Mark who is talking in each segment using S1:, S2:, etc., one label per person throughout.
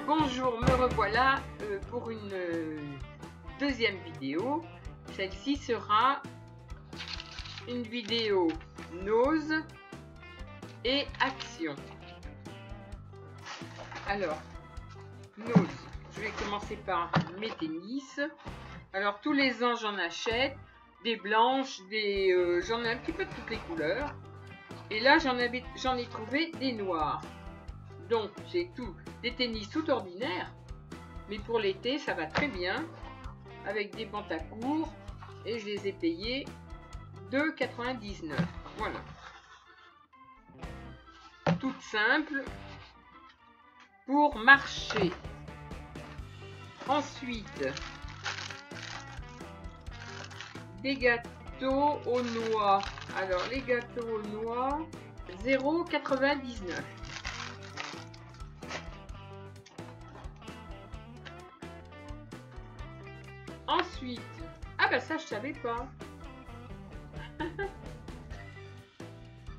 S1: Bonjour, me revoilà pour une deuxième vidéo. Celle-ci sera une vidéo nose et action. Alors, nose, je vais commencer par mes tennis. Alors tous les ans j'en achète des blanches, j'en ai un petit peu de toutes les couleurs. Et là j'en ai trouvé des noirs. Donc j'ai des tennis tout ordinaires, mais pour l'été ça va très bien avec des pantacourts et je les ai payés 2,99 €. Voilà, toute simple pour marcher. Ensuite, des gâteaux aux noix. Alors les gâteaux aux noix, 0,99 €. Ensuite, ah bah ça je savais pas.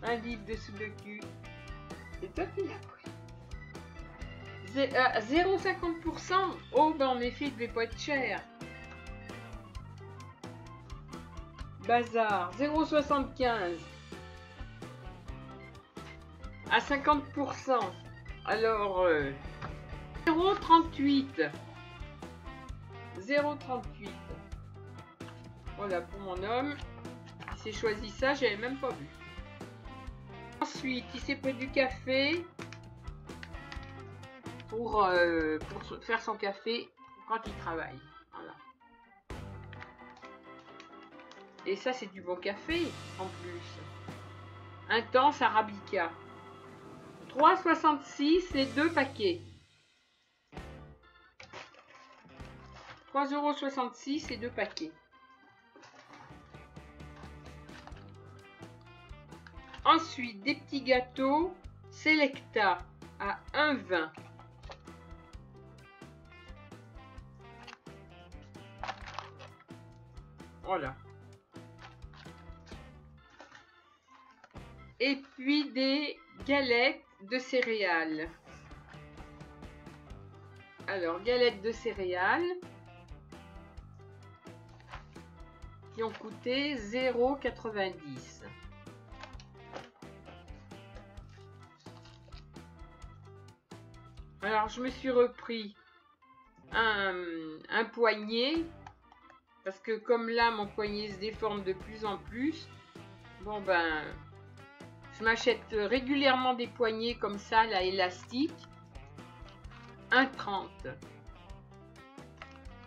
S1: Un livre de Sudoku. C'est toi qui l'as pris. 0,50 %. Oh bah en effet il devait pas être cher. Bazar, 0,75 € à 50 %. Alors 0,38 €. 0,38 €. Voilà pour mon homme. Il s'est choisi ça, j'avais même pas vu. Ensuite, il s'est pris du café pour faire son café quand il travaille. Voilà. Et ça, c'est du bon café en plus. Intense Arabica. 3,66 € les 2 paquets. 3,66 € les 2 paquets. Ensuite, des petits gâteaux Selecta à 1,20 €. Voilà. Et puis des galettes de céréales. Alors, galettes de céréales qui ont coûté 0,90 €. Alors, je me suis repris un poignet, parce que comme là, mon poignet se déforme de plus en plus. Bon ben, je m'achète régulièrement des poignets comme ça, là, élastiques. 1,30 €.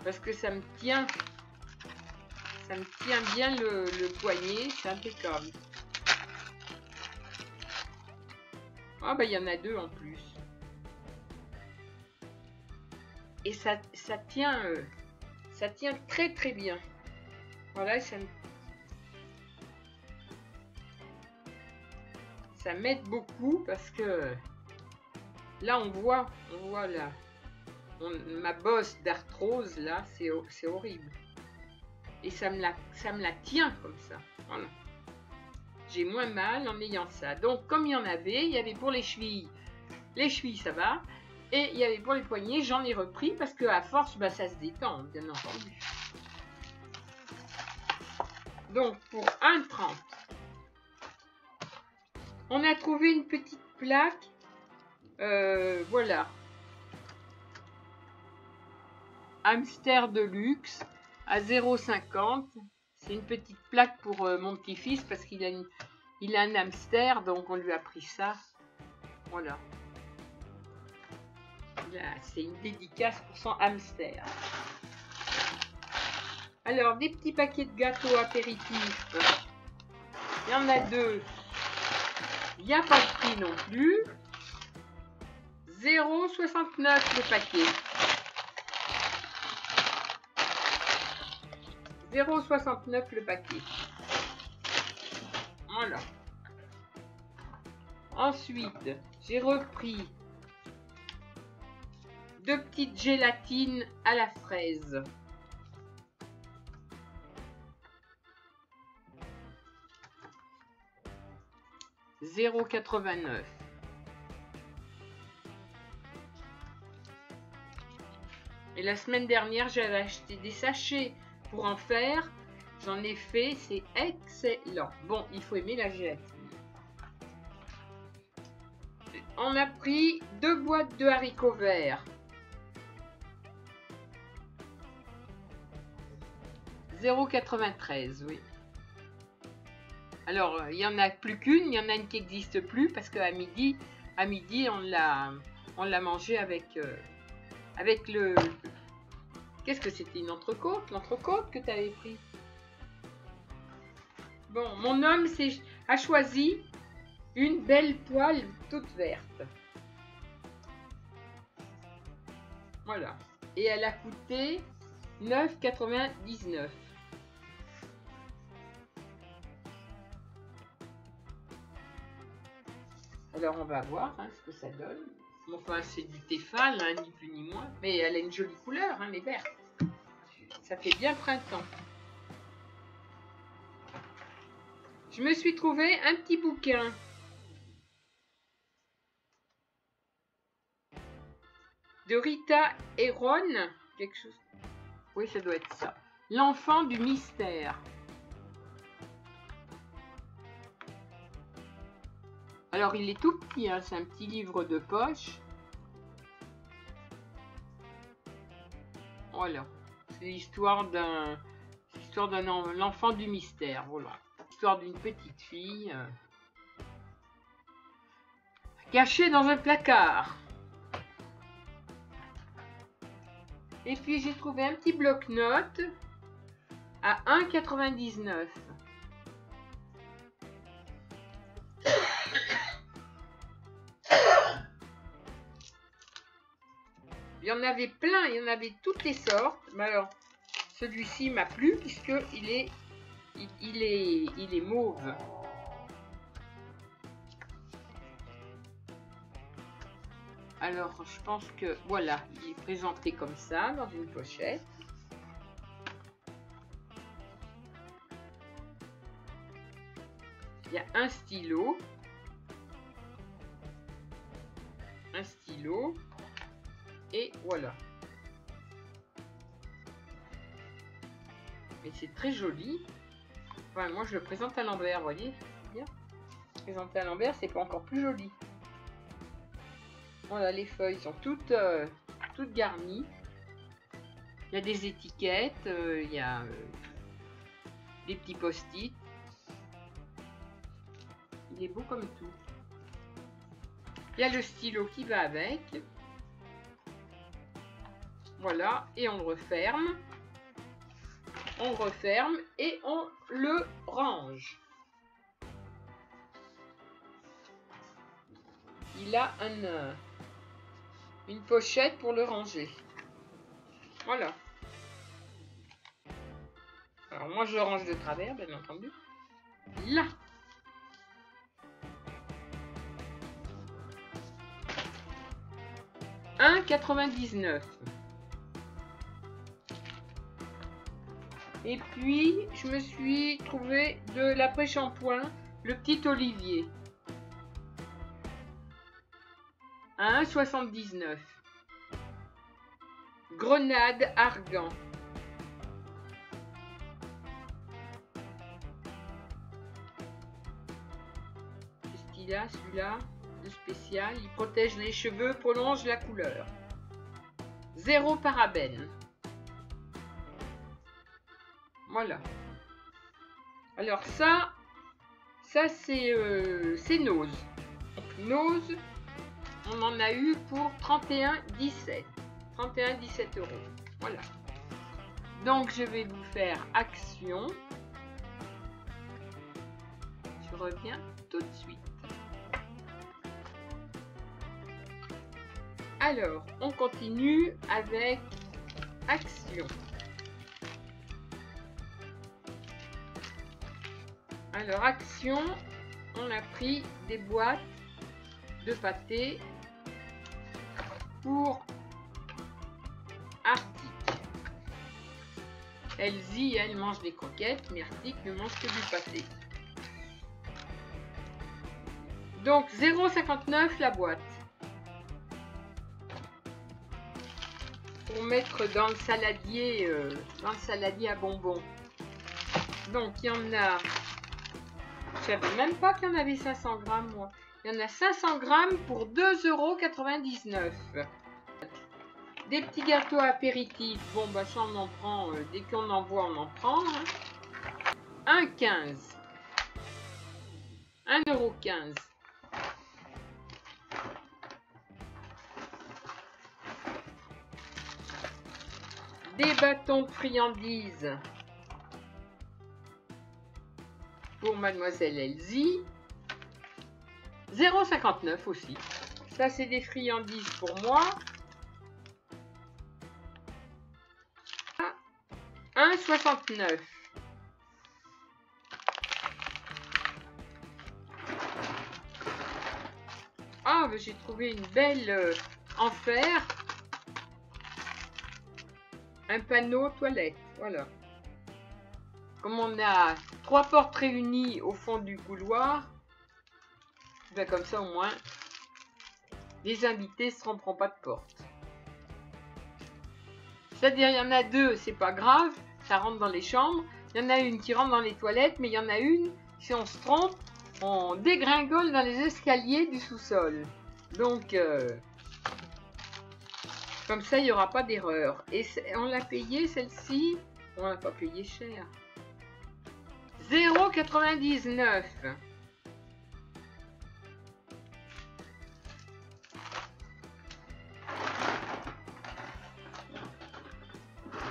S1: Parce que ça me tient bien le poignet, c'est impeccable. Ah ben, il y en a 2 en plus. Et ça tient très très bien. Voilà, ça m'aide beaucoup parce que là on voit là ma bosse d'arthrose là, c'est horrible. Et ça me la tient comme ça. Voilà. J'ai moins mal en ayant ça. Donc comme il y en avait, il y avait pour les chevilles ça va. Et il y avait pour les poignets, j'en ai repris parce que à force, bah, ça se détend, bien entendu. Donc pour 1,30 €, on a trouvé une petite plaque. Voilà. Hamster de luxe à 0,50 €. C'est une petite plaque pour mon petit-fils parce qu'il a un hamster, donc on lui a pris ça. Voilà. C'est une dédicace pour son hamster. Alors, des petits paquets de gâteaux apéritifs. Il y en a 2. Il n'y a pas de prix non plus. 0,69 € le paquet. 0,69 € le paquet. Voilà. Ensuite, j'ai repris 2 petites gélatines à la fraise. 0,89. Et la semaine dernière, j'avais acheté des sachets pour en faire. J'en ai fait, c'est excellent. Bon, il faut aimer la gélatine. On a pris 2 boîtes de haricots verts. 0,93, oui. Alors, il y en a plus qu'une, il y en a une qui n'existe plus parce qu'à midi, on l'a mangé avec le... Qu'est-ce que c'était, une entrecôte? L'entrecôte que tu avais pris. Bon, mon homme a choisi une belle poêle toute verte. Voilà. Et elle a coûté 9,99. Alors on va voir ce que ça donne. Enfin, c'est du Tefal, ni plus ni moins. Mais elle a une jolie couleur, elle est verte. Ça fait bien printemps. Je me suis trouvé un petit bouquin. De Rita Hayworth, quelque chose. Oui, ça doit être ça. L'enfant du mystère. Alors, il est tout petit, c'est un petit livre de poche. Voilà. C'est l'histoire d'un l'enfant du mystère, voilà. L'histoire d'une petite fille cachée dans un placard. Et puis j'ai trouvé un petit bloc-notes à 1,99. Il y en avait plein, il y en avait toutes les sortes. Mais alors, celui-ci m'a plu puisque il est mauve. Alors, je pense que, voilà, il est présenté comme ça, dans une pochette. Il y a un stylo. Un stylo. Et voilà. Mais c'est très joli. Enfin, moi, je le présente à l'envers, vous voyez. Bien. Présenté à l'envers, c'est pas encore plus joli. Voilà, les feuilles sont toutes garnies. Il y a des étiquettes, il y a des petits post-it. Il est beau comme tout. Il y a le stylo qui va avec. Voilà, et on le referme. On referme et on le range. Il a une pochette pour le ranger. Voilà. Alors moi je le range de travers, bien entendu. Là. « 1,99 ». Et puis je me suis trouvé de l'après-shampoing, le petit Olivier. À 1,79 €. Grenade argan. Qu'est-ce qu'il a celui-là? De spécial. Il protège les cheveux, prolonge la couleur. 0 parabène. Voilà. Alors ça c'est Nose. Donc Nose, on en a eu pour 31,17 €. Voilà. Donc je vais vous faire action. Je reviens tout de suite. Alors, on continue avec action. Alors, action, on a pris des boîtes de pâté pour Arctic. Elsie, elle mange des croquettes, mais Arctic ne mange que du pâté. Donc 0,59 la boîte. Pour mettre dans le saladier à bonbons. Donc il y en a, je savais même pas qu'il y en avait 500 grammes moi. Il y en a 500 grammes pour 2,99 €. Des petits gâteaux apéritifs, bon bah ça on en prend, dès qu'on en voit on en prend. Hein. 1,15 €. 1,15 €. Des bâtons de friandises pour Mademoiselle Elsie. 0,59 € aussi. Ça, c'est des friandises pour moi. 1,69 €. Ah, ben, j'ai trouvé une belle en fer. Un panneau toilette, voilà. Comme on a 3 portes réunies au fond du couloir, ben comme ça au moins, les invités ne se tromperont pas de porte. C'est-à-dire, il y en a 2, c'est pas grave, ça rentre dans les chambres. Il y en a une qui rentre dans les toilettes, mais il y en a une, si on se trompe, on dégringole dans les escaliers du sous-sol. Donc, comme ça, il n'y aura pas d'erreur. Et on l'a payé, celle-ci. On l'a pas payé cher. 0,99 €.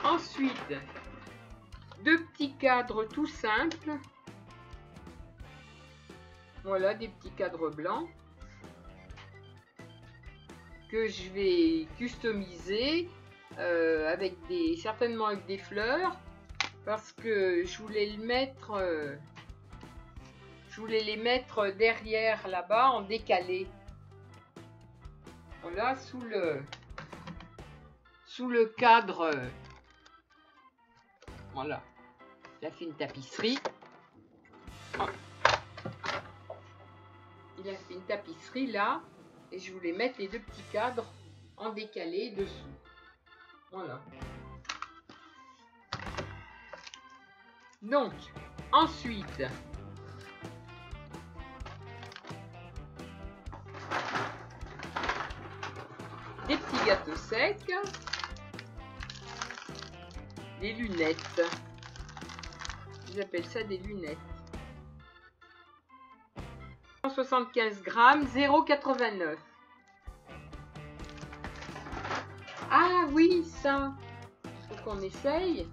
S1: Ensuite, 2 petits cadres tout simples. Voilà, des petits cadres blancs. Que je vais customiser certainement avec des fleurs, parce que je voulais les mettre derrière là-bas en décalé. Voilà, sous le cadre. Voilà, il a fait une tapisserie. Oh. Il a fait une tapisserie là. Et je voulais mettre les 2 petits cadres en décalé dessous. Voilà. Donc, ensuite, des petits gâteaux secs, des lunettes. J'appelle ça des lunettes. 175 grammes, 0,89 €. Ah oui, ça, il faut qu'on essaye.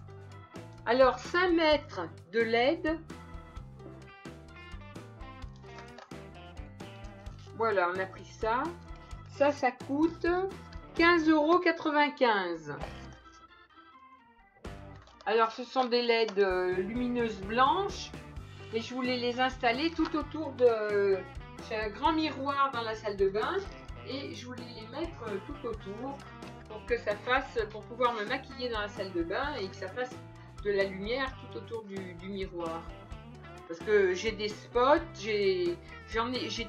S1: Alors, 5 mètres de LED. Voilà, on a pris ça. Ça coûte 15,95 €. Alors, ce sont des LED lumineuses blanches. Et je voulais les installer tout autour de... J'ai un grand miroir dans la salle de bain. Et je voulais les mettre tout autour pour que ça fasse... Pour pouvoir me maquiller dans la salle de bain et que ça fasse de la lumière tout autour du miroir. Parce que j'ai des spots, j'ai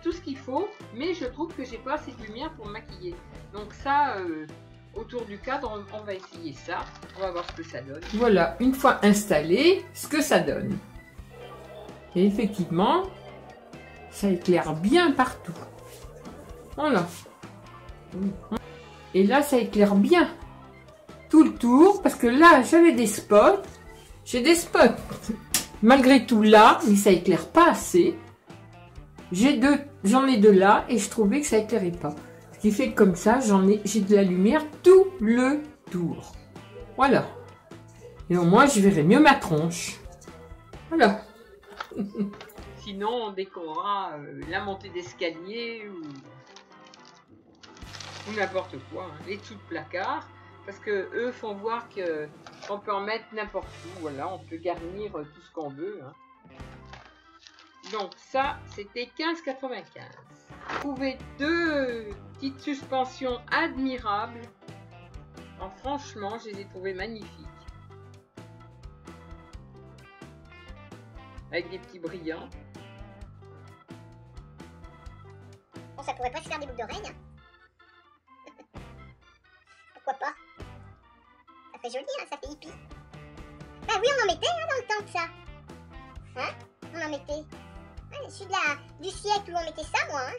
S1: tout ce qu'il faut. Mais je trouve que j'ai pas assez de lumière pour me maquiller. Donc ça... autour du cadre, on va essayer ça. On va voir ce que ça donne. Voilà, une fois installé, ce que ça donne. Et effectivement, ça éclaire bien partout. Voilà. Et là, ça éclaire bien tout le tour. Parce que là, j'avais des spots. J'ai des spots. Malgré tout là, mais ça éclaire pas assez. J'en ai 2 là et je trouvais que ça éclairait pas. Ce qui fait que comme ça, j'ai de la lumière tout le tour. Voilà. Et au moins, je verrai mieux ma tronche. Voilà. Sinon, on décorera la montée d'escalier ou n'importe quoi. Hein. Les dessous de placard. Parce que eux font voir qu'on peut en mettre n'importe où. Voilà, on peut garnir tout ce qu'on veut. Hein. Donc ça, c'était 15,95 €. J'ai trouvé 2 petites suspensions admirables. Alors, franchement, je les ai trouvées magnifiques. Avec des petits brillants.
S2: ça pourrait pas se faire des boucles d'oreilles. Pourquoi pas? Ça fait joli, hein, ça fait hippie. Bah oui, on en mettait hein, dans le temps de ça. Hein? On en mettait. Ouais, je suis du siècle où on mettait ça, moi. Hein.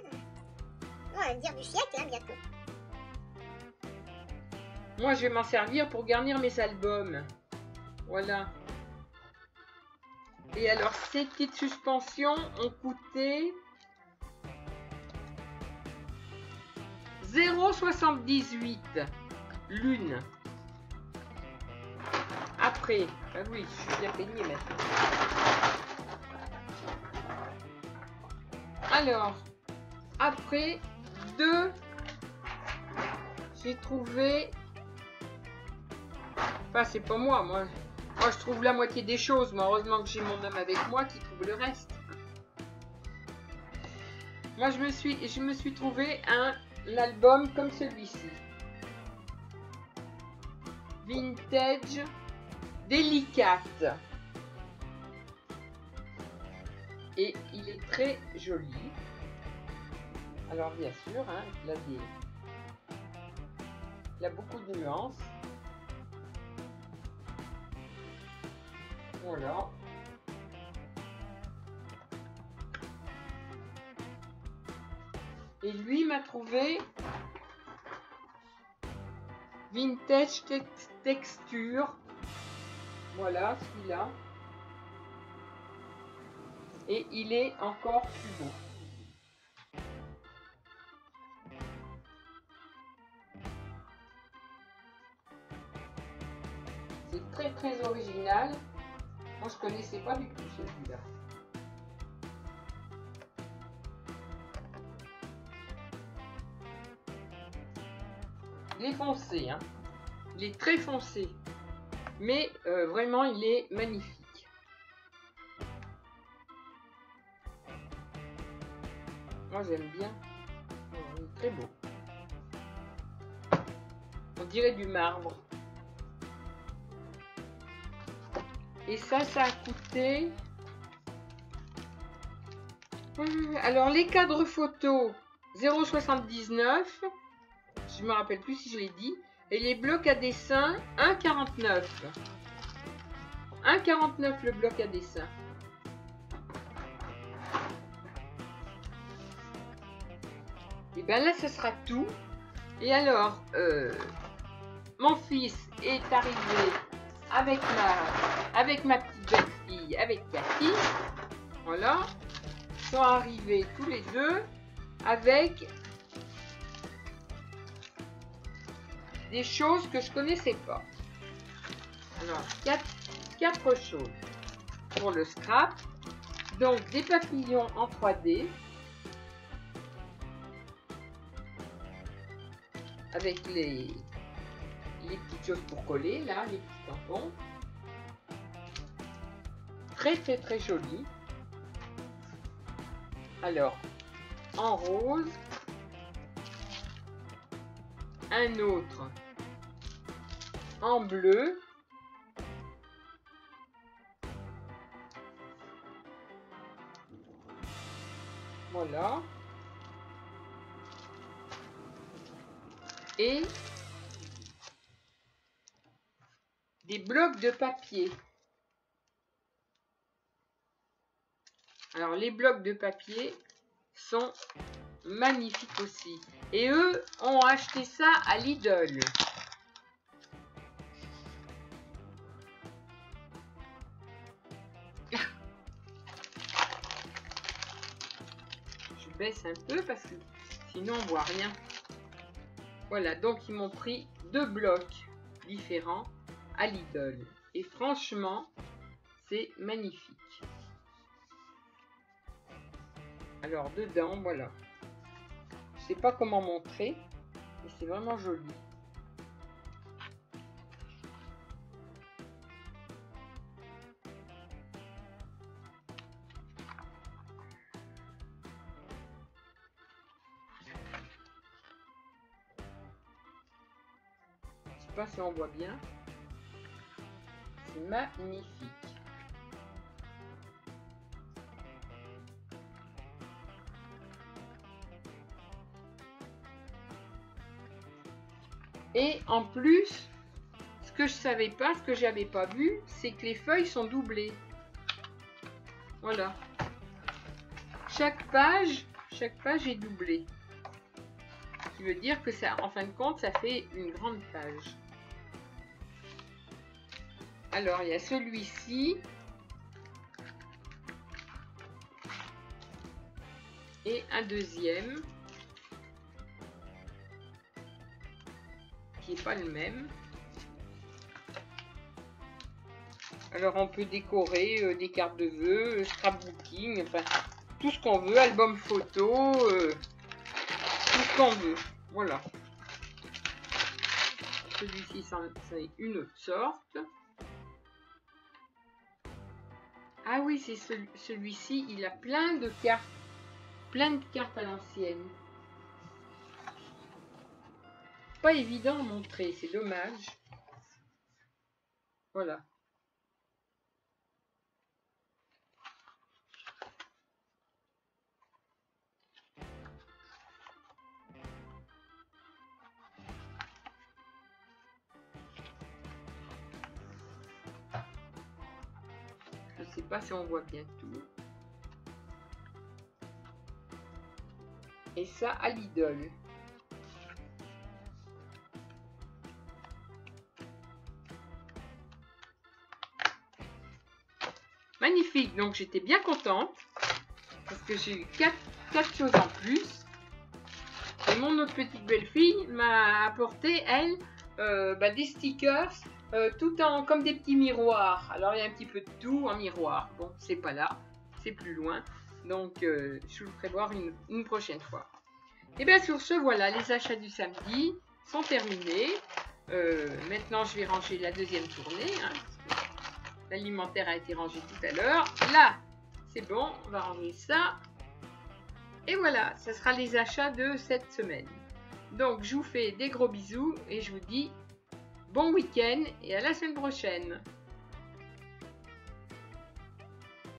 S2: On va dire du siècle, hein, bientôt.
S1: Moi, je vais m'en servir pour garnir mes albums. Voilà. Et alors, ces petites suspensions ont coûté 0,78 l'une. Après, ah oui, je suis bien peignée maintenant. Alors, après, j'ai trouvé... Enfin, c'est pas moi, je trouve la moitié des choses, mais heureusement que j'ai mon homme avec moi qui trouve le reste. Moi, je me suis trouvé un album comme celui-ci. Vintage Délicate. Et il est très joli. Alors, bien sûr, hein, il a beaucoup de nuances. Voilà. Et lui m'a trouvé Vintage Texture. Voilà, celui-là. Et il est encore plus beau. C'est très très original. Moi, je connaissais pas du tout celui-là. Il est foncé, hein. Il est très foncé. Mais vraiment, il est magnifique. Moi, j'aime bien. Il est très beau. On dirait du marbre. Et ça a coûté... Alors, les cadres photos, 0,79. Je me rappelle plus si je l'ai dit. Et les blocs à dessin, 1,49. 1,49 le bloc à dessin. Et bien là, ce sera tout. Et alors, mon fils est arrivé avec ma petite belle-fille, avec Cathy. Voilà. Ils sont arrivés tous les deux avec des choses que je connaissais pas. Alors, quatre choses pour le scrap. Donc, des papillons en 3D. Avec les petites choses pour coller, là, les petits tampons. Très, très, très joli. Alors, en rose. Un autre en bleu. Voilà. Et des blocs de papier. Alors, les blocs de papier sont magnifiques aussi. Et eux ont acheté ça à Lidl. Je baisse un peu parce que sinon on voit rien. Voilà, donc ils m'ont pris 2 blocs différents à Lidl. Et franchement, c'est magnifique. Alors dedans, voilà. Je sais pas comment montrer, mais c'est vraiment joli. Je sais pas si on voit bien. C'est magnifique. Et en plus, ce que je savais pas, ce que j'avais pas vu, c'est que les feuilles sont doublées. Voilà. Chaque page est doublée. Ce qui veut dire que ça, en fin de compte, ça fait une grande page. Alors, il y a celui-ci. Et un deuxième. Qui n'est pas le même. Alors, on peut décorer des cartes de vœux, scrapbooking, enfin, tout ce qu'on veut, album photo, tout ce qu'on veut. Voilà. Celui-ci, c'est une autre sorte. Ah oui, c'est celui-ci, il a plein de cartes à l'ancienne. Pas évident à montrer, c'est dommage. Voilà. Je sais pas si on voit bien tout. Et ça à l'idole. Magnifique, donc j'étais bien contente parce que j'ai eu 4 choses en plus. Et mon autre petite belle-fille m'a apporté, elle, des stickers tout en comme des petits miroirs. Alors il y a un petit peu de tout en miroir. Bon, c'est pas là, c'est plus loin. Donc je vous le ferai voir une prochaine fois. Et bien sur ce, voilà, les achats du samedi sont terminés. Maintenant je vais ranger la deuxième tournée. Hein, l'alimentaire a été rangé tout à l'heure. Là, c'est bon, on va ranger ça. Et voilà, ce sera les achats de cette semaine. Donc, je vous fais des gros bisous et je vous dis bon week-end et à la semaine prochaine.